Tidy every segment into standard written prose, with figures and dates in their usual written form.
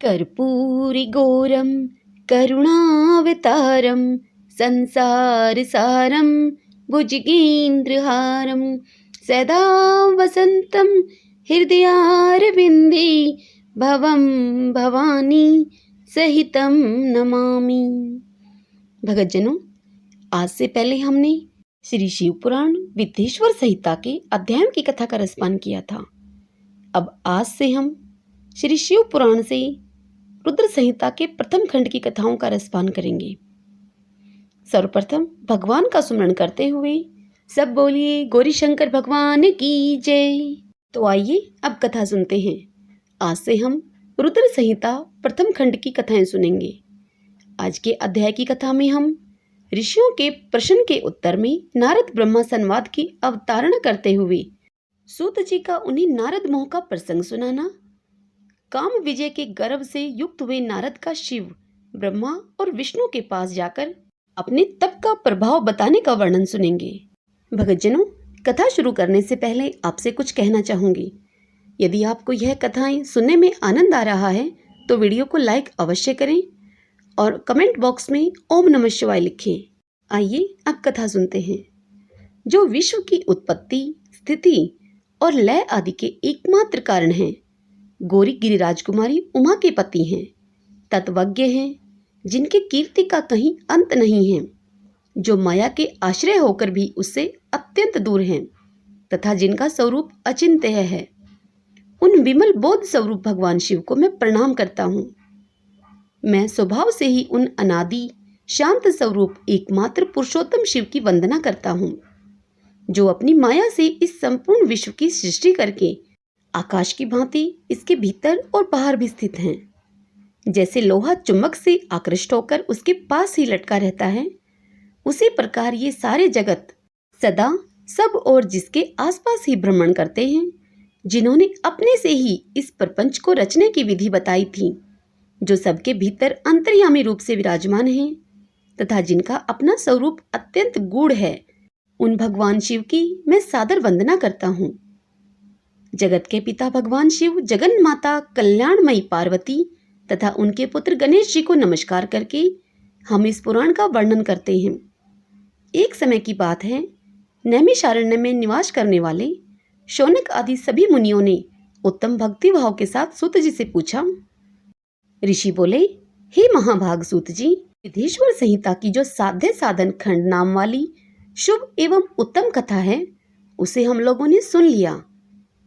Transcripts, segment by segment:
कर्पूरिगौरं करुणावतारं संसारसारं भुजगेन्द्रहारं सदा वसन्तं हृदयारविन्दे भवं भवानी सहितं नमामि। भगतजनों, आज से पहले हमने श्री शिव पुराण विद्येश्वर संहिता के अध्यायों की कथा का रसपान किया था। अब आज से हम श्री शिव पुराण से रुद्र संहिता के प्रथम खंड की कथाओं का रसपान करेंगे। सर्वप्रथम भगवान का सुमरण करते हुए सब बोलिए गौरी शंकर भगवान की जय। तो आइए अब कथा सुनते हैं। आज से हम रुद्र संहिता प्रथम खंड की कथाएं सुनेंगे। आज के अध्याय की कथा में हम ऋषियों के प्रश्न के उत्तर में नारद ब्रह्मा संवाद की अवतारणा करते हुए सूत जी का उन्हें नारद मोह का प्रसंग सुनाना, काम विजय के गर्व से युक्त हुए नारद का शिव, ब्रह्मा और विष्णु के पास जाकर अपने तप का प्रभाव बताने का वर्णन सुनेंगे। भगतजनों, कथा शुरू करने से पहले आपसे कुछ कहना चाहूंगी। यदि आपको यह कथाएं सुनने में आनंद आ रहा है तो वीडियो को लाइक अवश्य करें और कमेंट बॉक्स में ओम नमः शिवाय लिखें। आइए अब कथा सुनते हैं। जो विश्व की उत्पत्ति, स्थिति और लय आदि के एकमात्र कारण हैं, गौरी गिरिराज कुमारी उमा के पति हैं, तत्वज्ञ हैं, जिनके कीर्ति का कहीं अंत नहीं है, जो माया के आश्रय होकर भी उससे अत्यंत दूर हैं तथा जिनका स्वरूप अचिंत्य है, उन विमल बोध स्वरूप भगवान शिव को मैं प्रणाम करता हूँ। मैं स्वभाव से ही उन अनादि शांत स्वरूप एकमात्र पुरुषोत्तम शिव की वंदना करता हूँ, जो अपनी माया से इस संपूर्ण विश्व की सृष्टि करके आकाश की भांति इसके भीतर और बाहर भी स्थित हैं। जैसे लोहा चुंबक से आकृष्ट होकर उसके पास ही लटका रहता है, उसी प्रकार ये सारे जगत सदा सब और जिसके आसपास ही भ्रमण करते हैं, जिन्होंने अपने से ही इस प्रपंच को रचने की विधि बताई थी, जो सबके भीतर अंतर्यामी रूप से विराजमान हैं तथा जिनका अपना स्वरूप अत्यंत गूढ़ है, उन भगवान शिव की मैं सादर वंदना करता हूँ। जगत के पिता भगवान शिव, जगन माता कल्याणमयी पार्वती तथा उनके पुत्र गणेश जी को नमस्कार करके हम इस पुराण का वर्णन करते हैं। एक समय की बात है, नैमिषारण्य में निवास करने वाले शौनक आदि सभी मुनियों ने उत्तम भक्ति भाव के साथ सूत जी से पूछा। ऋषि बोले, हे महाभाग सूत जी, विद्येश्वर संहिता की जो साध्य साधन खंड नाम वाली शुभ एवं उत्तम कथा है, उसे हम लोगों ने सुन लिया।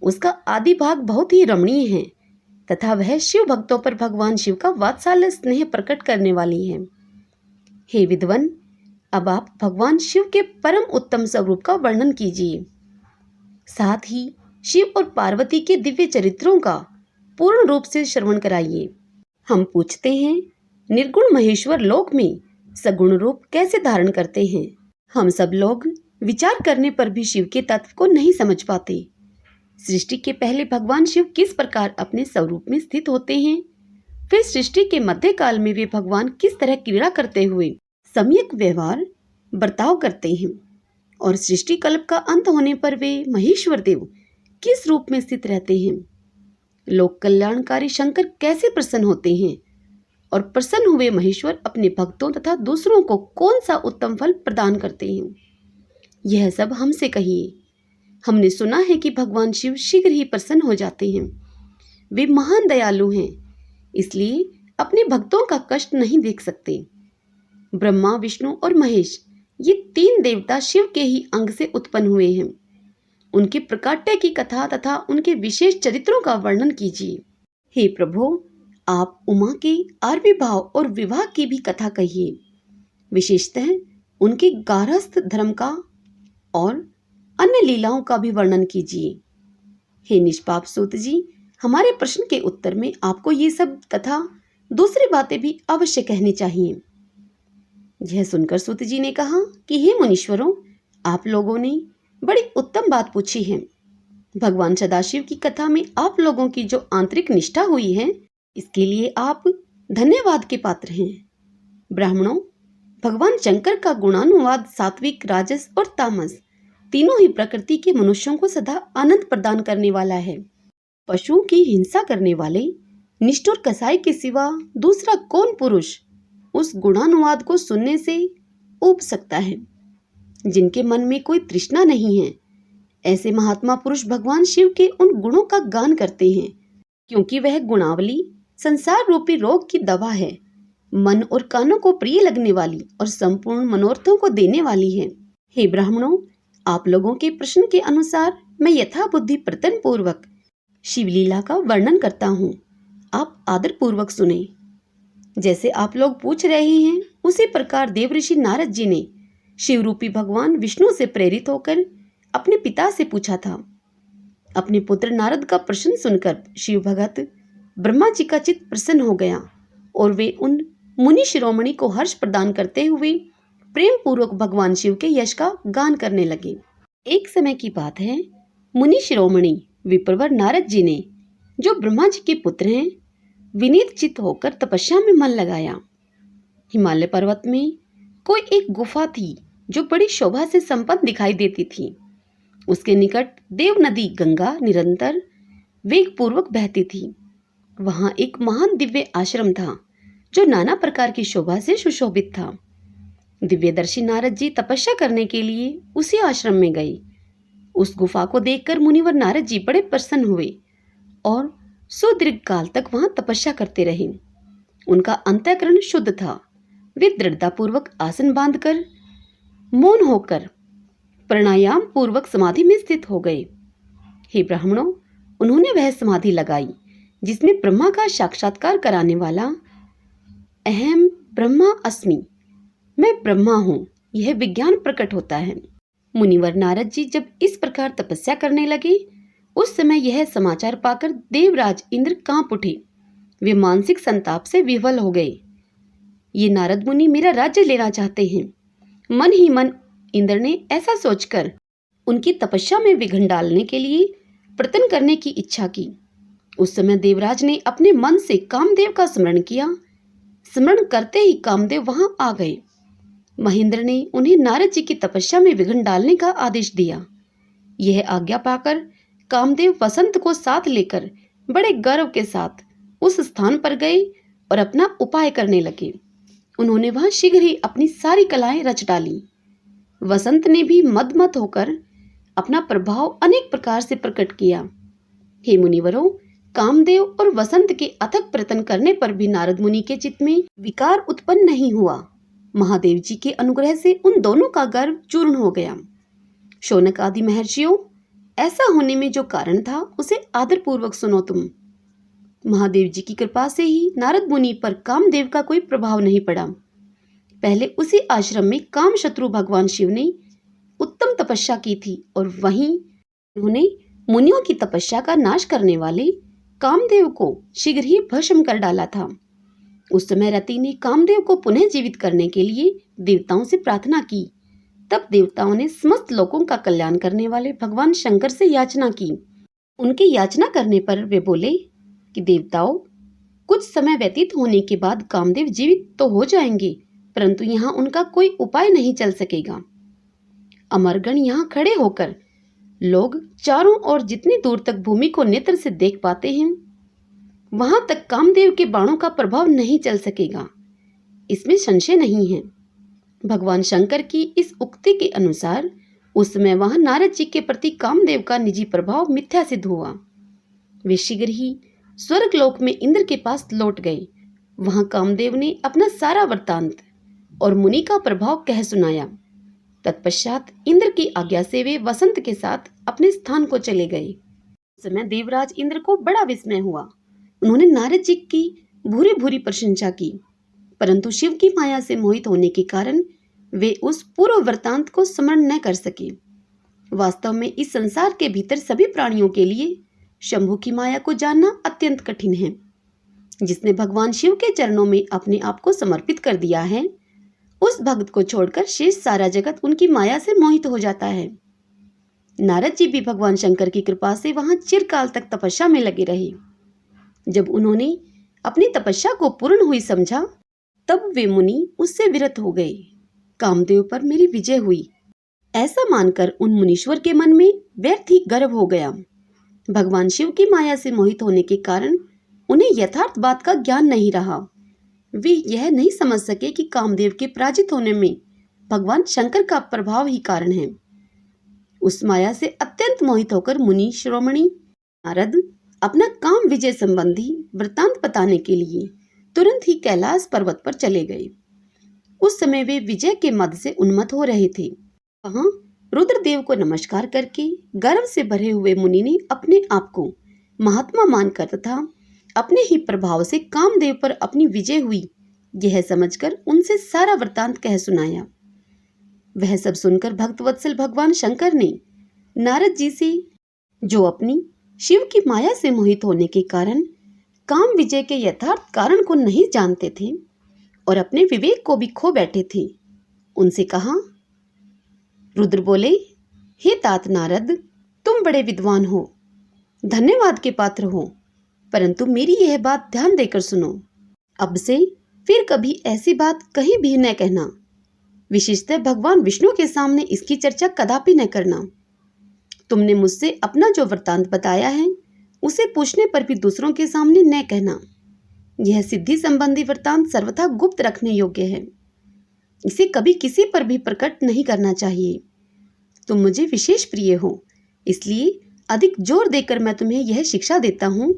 उसका आदि भाग बहुत ही रमणीय है तथा वह शिव भक्तों पर भगवान शिव का वात्सल्य स्नेह प्रकट करने वाली है। हे विद्वन, अब आप भगवान शिव के परम उत्तम स्वरूप का वर्णन कीजिए। साथ ही शिव और पार्वती के दिव्य चरित्रों का पूर्ण रूप से श्रवण कराइए। हम पूछते हैं, निर्गुण महेश्वर लोक में सगुण रूप कैसे धारण करते हैं? हम सब लोग विचार करने पर भी शिव के तत्व को नहीं समझ पाते। सृष्टि के पहले भगवान शिव किस प्रकार अपने स्वरूप में स्थित होते हैं, फिर सृष्टि के मध्य काल में वे भगवान किस तरह क्रीड़ा करते हुए सम्यक व्यवहार बर्ताव करते हैं, और सृष्टि कल्प का अंत होने पर वे महेश्वर देव किस रूप में स्थित रहते हैं। लोक कल्याणकारी शंकर कैसे प्रसन्न होते हैं, और प्रसन्न हुए महेश्वर अपने भक्तों तथा दूसरों को कौन सा उत्तम फल प्रदान करते हैं, यह सब हमसे कहिए। हमने सुना है कि भगवान शिव शीघ्र ही प्रसन्न हो जाते हैं। वे महान दयालु हैं, इसलिए अपने भक्तों का कष्ट नहीं देख सकते। ब्रह्मा, विष्णु और महेश, ये तीन देवता शिव के ही अंग से उत्पन्न हुए हैं। उनके प्रकाट्य की कथा तथा उनके विशेष चरित्रों का वर्णन कीजिए। हे प्रभु, आप उमा के आविर्भाव और विवाह की भी कथा कहिए, विशेषतः उनके गारहस्थ धर्म का और अन्य लीलाओं का भी वर्णन कीजिए। हे निष्पाप सूत जी, हमारे प्रश्न के उत्तर में आपको ये सब तथा दूसरी बातें भी अवश्य कहनी चाहिए। यह सुनकर सूत जी ने कहा कि हे मुनीश्वरों, आप लोगों ने बड़ी उत्तम बात पूछी है। भगवान सदाशिव की कथा में आप लोगों की जो आंतरिक निष्ठा हुई है, इसके लिए आप धन्यवाद के पात्र हैं। ब्राह्मणों, भगवान शंकर का गुणानुवाद सात्विक, राजस और तामस तीनों ही प्रकृति के मनुष्यों को सदा आनंद प्रदान करने वाला है। पशुओं की हिंसा करने वाले, निष्ठुर कसाई के सिवा दूसरा कौन पुरुष उस गुणानुवाद को सुनने से ऊब सकता है? जिनके मन में कोई तृष्णा नहीं है, ऐसे महात्मा पुरुष भगवान शिव के उन गुणों का गान करते हैं, क्योंकि वह गुणावली संसार रूपी रोग की दवा है, मन और कानों को प्रिय लगने वाली और संपूर्ण मनोरथों को देने वाली है। हे ब्राह्मणों, आप लोगों के प्रश्न के अनुसार मैं यथा बुद्धि प्रयत्न पूर्वक शिवलीला का वर्णन करता हूँ। आप आदर पूर्वक सुने। जैसे आप लोग पूछ रहे हैं, उसी प्रकार देवऋषि नारद जी ने शिव रूपी भगवान विष्णु से प्रेरित होकर अपने पिता से पूछा था। अपने पुत्र नारद का प्रश्न सुनकर शिव भगत ब्रह्मा जी का चित्त प्रसन्न हो गया और वे उन मुनि शिरोमणि को हर्ष प्रदान करते हुए प्रेम पूर्वक भगवान शिव के यश का गान करने लगे। एक समय की बात है, मुनि शिरोमणि विप्रवर नारद जी ने, जो ब्रह्मा जी के पुत्र हैं, विनीत चित्त होकर तपस्या में मन लगाया। हिमालय पर्वत में कोई एक गुफा थी जो बड़ी शोभा से संपन्न दिखाई देती थी। उसके निकट देव नदी गंगा निरंतर वेग पूर्वक बहती थी। वहां एक महान दिव्य आश्रम था जो नाना प्रकार की शोभा से सुशोभित था। दिव्यदर्शी नारद जी तपस्या करने के लिए उसी आश्रम में गए। उस गुफा को देखकर मुनिवर नारद जी बड़े प्रसन्न हुए और सुदीर्घ काल तक वहां तपस्या करते रहे। उनका अंतःकरण शुद्ध था। वे दृढ़ता पूर्वक आसन बांधकर मौन होकर प्राणायाम पूर्वक समाधि में स्थित हो गए। हे ब्राह्मणों, उन्होंने वह समाधि लगाई जिसमें ब्रह्मा का साक्षात्कार कराने वाला अहम ब्रह्मा अस्मि, मैं ब्रह्मा हूँ, यह विज्ञान प्रकट होता है। मुनिवर नारद जी जब इस प्रकार तपस्या करने लगे, उस समय यह समाचार पाकर देवराज इंद्र कांप उठे। वे मानसिक संताप से विह्वल हो गए। ये नारद मुनि मेरा राज्य लेना चाहते हैं। मन ही मन इंद्र ने ऐसा सोचकर उनकी तपस्या में विघ्न डालने के लिए प्रयत्न करने की इच्छा की। उस समय देवराज ने अपने मन से कामदेव का स्मरण किया। स्मरण करते ही कामदेव वहां आ गए। महेंद्र ने उन्हें नारद जी की तपस्या में विघ्न डालने का आदेश दिया। यह आज्ञा पाकर कामदेव वसंत को साथ लेकर बड़े गर्व के साथ उस स्थान पर गए और अपना उपाय करने लगे। उन्होंने वहां शीघ्र ही अपनी सारी कलाएं रच डाली। वसंत ने भी मदमत होकर अपना प्रभाव अनेक प्रकार से प्रकट किया। हे मुनिवरों, कामदेव और वसंत के अथक प्रयत्न करने पर भी नारद मुनि के चित्त में विकार उत्पन्न नहीं हुआ। महादेव जी के अनुग्रह से उन दोनों का गर्व चूर्ण हो गया। शौनक आदि महर्षियों, ऐसा होने में जो कारण था उसे आदर पूर्वक सुनो तुम। महादेव जी की कृपा से ही नारद मुनि पर कामदेव का कोई प्रभाव नहीं पड़ा। पहले उसी आश्रम में काम शत्रु भगवान शिव ने उत्तम तपस्या की थी और वहीं उन्होंने मुनियों की तपस्या का नाश करने वाले कामदेव को शीघ्र ही भस्म कर डाला था। उस समय रति ने कामदेव को पुनः जीवित करने के लिए देवताओं से प्रार्थना की। तब देवताओं ने समस्त लोगों का कल्याण करने वाले भगवान शंकर से याचना की। उनके याचना करने पर वे बोले कि देवताओं, कुछ समय व्यतीत होने के बाद कामदेव जीवित तो हो जाएंगे, परंतु यहाँ उनका कोई उपाय नहीं चल सकेगा। अमरगण यहाँ खड़े होकर लोग चारों ओर जितनी दूर तक भूमि को नेत्र से देख पाते हैं, वहां तक कामदेव के बाणों का प्रभाव नहीं चल सकेगा, इसमें संशय नहीं है। भगवान शंकर की इस उक्ति के अनुसार उस समय वहां नारद जी के प्रति कामदेव का निजी प्रभाव मिथ्या सिद्ध हुआ। वे शीघ्र ही स्वर्ग लोक में इंद्र के पास लौट गए। वहां कामदेव ने अपना सारा वृत्तांत और मुनि का प्रभाव कह सुनाया। तत्पश्चात इंद्र की आज्ञा से वे वसंत के साथ अपने स्थान को चले गए। उस समय देवराज इंद्र को बड़ा विस्मय हुआ। उन्होंने नारद जी की भूरी भूरी प्रशंसा की, परंतु शिव की माया से मोहित होने के कारण वे उस पूर्व वृत्तांत को स्मरण न कर सके। वास्तव में इस संसार के भीतर सभी प्राणियों के लिए शंभु की माया को जानना अत्यंत कठिन है। जिसने भगवान शिव के चरणों में अपने आप को समर्पित कर दिया है, उस भक्त को छोड़कर शेष सारा जगत उनकी माया से मोहित हो जाता है। नारद जी भी भगवान शंकर की कृपा से वहां चिरकाल तक तपस्या में लगे रहे। जब उन्होंने अपनी तपस्या को पूर्ण हुई समझा, तब वे मुनि उससे विरत हो गए। कामदेव पर मेरी विजय हुई, ऐसा मानकर उन मुनीश्वर के मन में व्यर्थ ही गर्व हो गया। भगवान शिव की माया से मोहित होने के कारण उन्हें यथार्थ बात का ज्ञान नहीं रहा। वे यह नहीं समझ सके कि कामदेव के पराजित होने में भगवान शंकर का प्रभाव ही कारण है। उस माया से अत्यंत मोहित होकर मुनि शिरोमणि नारद अपना काम विजय संबंधी वृतांत बताने के लिए तुरंत ही कैलाश पर्वत पर चले गए। उस समय वे विजय के मद से उन्मत्त हो रहे थे। वहां रुद्रदेव को नमस्कार करके गर्व से भरे हुए मुनि ने अपने आप को महात्मा मानकर तथा अपने ही प्रभाव से कामदेव पर अपनी विजय हुई यह समझकर उनसे सारा वृतांत कह सुनाया। वह सब सुनकर भक्तवत्सल भगवान शंकर ने नारद जी से, जो अपनी शिव की माया से मोहित होने के कारण काम विजय के यथार्थ कारण को नहीं जानते थे और अपने विवेक को भी खो बैठे थे, उनसे कहा। रुद्र बोले, हे तात नारद, तुम बड़े विद्वान हो, धन्यवाद के पात्र हो, परंतु मेरी यह बात ध्यान देकर सुनो। अब से फिर कभी ऐसी बात कहीं भी न कहना, विशेषतः भगवान विष्णु के सामने इसकी चर्चा कदापि न करना। तुमने मुझसे अपना जो वृत्तांत बताया है उसे पूछने पर भी दूसरों के सामने न कहना। यह सिद्धि संबंधी वृत्तांत सर्वथा गुप्त रखने योग्य है। इसे कभी किसी पर भी प्रकट नहीं करना चाहिए। तुम मुझे विशेष प्रिय हो, इसलिए अधिक जोर देकर मैं तुम्हें यह शिक्षा देता हूँ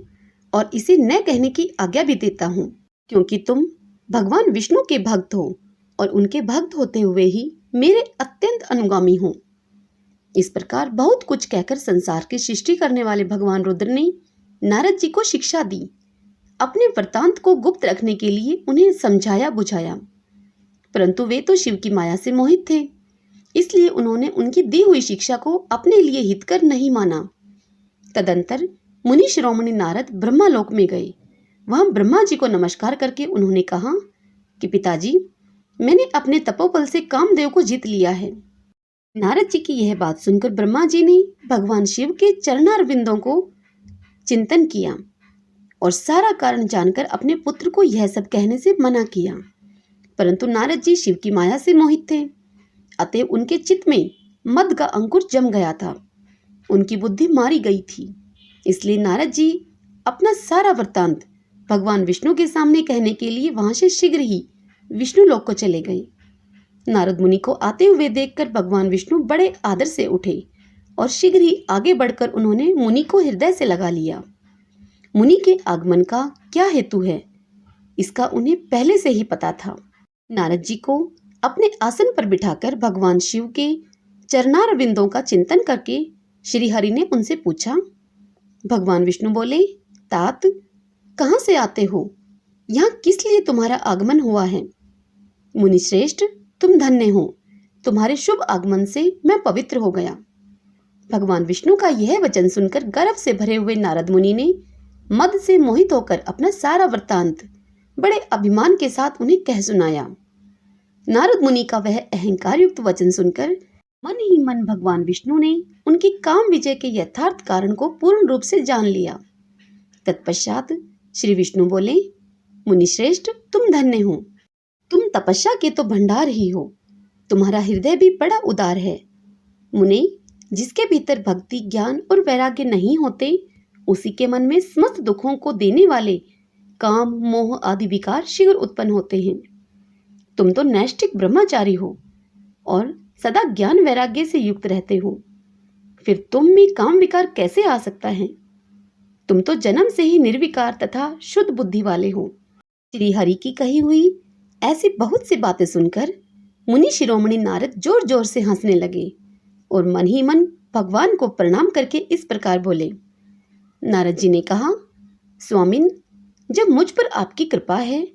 और इसे न कहने की आज्ञा भी देता हूँ, क्योंकि तुम भगवान विष्णु के भक्त हो और उनके भक्त होते हुए ही मेरे अत्यंत अनुगामी हो। इस प्रकार बहुत कुछ कहकर संसार की सृष्टि करने वाले भगवान रुद्र ने नारद जी को शिक्षा दी। अपने वृत्तांत को गुप्त रखने के लिए उन्हें समझाया बुझाया, परंतु वे तो शिव की माया से मोहित थे, इसलिए उन्होंने उनकी दी हुई शिक्षा को अपने लिए हितकर नहीं माना। तदंतर मुनि शिरोमणि नारद ब्रह्मालोक में गए। वहां ब्रह्मा जी को नमस्कार करके उन्होंने कहा कि पिताजी, मैंने अपने तपोबल से कामदेव को जीत लिया है। नारद जी की यह बात सुनकर ब्रह्मा जी ने भगवान शिव के चरणारविंदों को चिंतन किया और सारा कारण जानकर अपने पुत्र को यह सब कहने से मना किया, परंतु नारद जी शिव की माया से मोहित थे, अतः उनके चित्त में मद का अंकुर जम गया था, उनकी बुद्धि मारी गई थी। इसलिए नारद जी अपना सारा वृत्तांत भगवान विष्णु के सामने कहने के लिए वहां से शीघ्र ही विष्णु लोक को चले गए। नारद मुनि को आते हुए देखकर भगवान विष्णु बड़े आदर से उठे और शीघ्र ही आगे बढ़कर उन्होंने मुनि को हृदय से लगा लिया। मुनि के आगमन का क्या हेतु है, इसका उन्हें पहले से ही पता था। नारद जी को अपने आसन पर बिठाकर भगवान शिव के चरणारविंदों का चिंतन करके श्री हरि ने उनसे पूछा। भगवान विष्णु बोले, तात, कहाँ से आते हो? यहाँ किस लिए तुम्हारा आगमन हुआ है? मुनि श्रेष्ठ, तुम धन्य हो, तुम्हारे शुभ आगमन से मैं पवित्र हो गया। भगवान विष्णु का यह वचन सुनकर गर्व से भरे हुए नारद मुनि ने मद से मोहित होकर अपना सारा वृत्तांत बड़े अभिमान के साथ उन्हें कह सुनाया। नारद मुनि का वह अहंकार युक्त वचन सुनकर मन ही मन भगवान विष्णु ने उनकी काम विजय के यथार्थ कारण को पूर्ण रूप से जान लिया। तत्पश्चात श्री विष्णु बोले, मुनि श्रेष्ठ, तुम धन्य हो, तुम तपस्या के तो भंडार ही हो, तुम्हारा हृदय भी बड़ा उदार है। मुने, जिसके भीतर भक्ति, ज्ञान और वैराग्य नहीं होते, उसी के मन में समस्त दुखों को देने वाले काम, मोह आदि विकार शीघ्र उत्पन्न होते हैं। तुम तो नैष्ठिक ब्रह्मचारी हो और सदा ज्ञान वैराग्य से युक्त रहते हो, फिर तुम में काम विकार कैसे आ सकता है? तुम तो जन्म से ही निर्विकार तथा शुद्ध बुद्धि वाले हो। श्री हरि की कही हुई ऐसी बहुत सी बातें सुनकर मुनि शिरोमणि नारद जोर जोर से हंसने लगे और मन ही मन भगवान को प्रणाम करके इस प्रकार बोले। नारद जी ने कहा, स्वामिन, जब मुझ पर आपकी कृपा है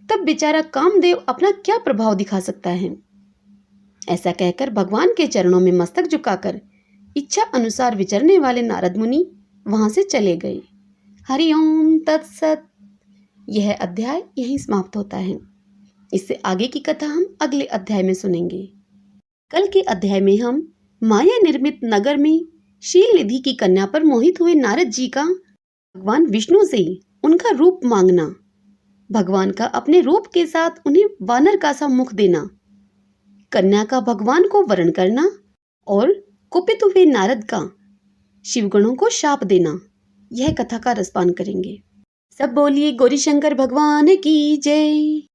तब बेचारा कामदेव अपना क्या प्रभाव दिखा सकता है? ऐसा कहकर भगवान के चरणों में मस्तक झुकाकर इच्छा अनुसार विचरने वाले नारद मुनि वहां से चले गए। हरि ओम तत्सत। यह अध्याय यहीं समाप्त होता है। इससे आगे की कथा हम अगले अध्याय में सुनेंगे। कल के अध्याय में हम माया निर्मित नगर में शील निधि की कन्या पर मोहित हुए नारद जी का भगवान विष्णु से उनका रूप मांगना, भगवान का अपने रूप के साथ उन्हें वानर का सा मुख देना, कन्या का भगवान को वरण करना और कुपित हुए नारद का शिवगणों को शाप देना, यह कथा का रसपान करेंगे। सब बोलिए गौरी शंकर भगवान की जय।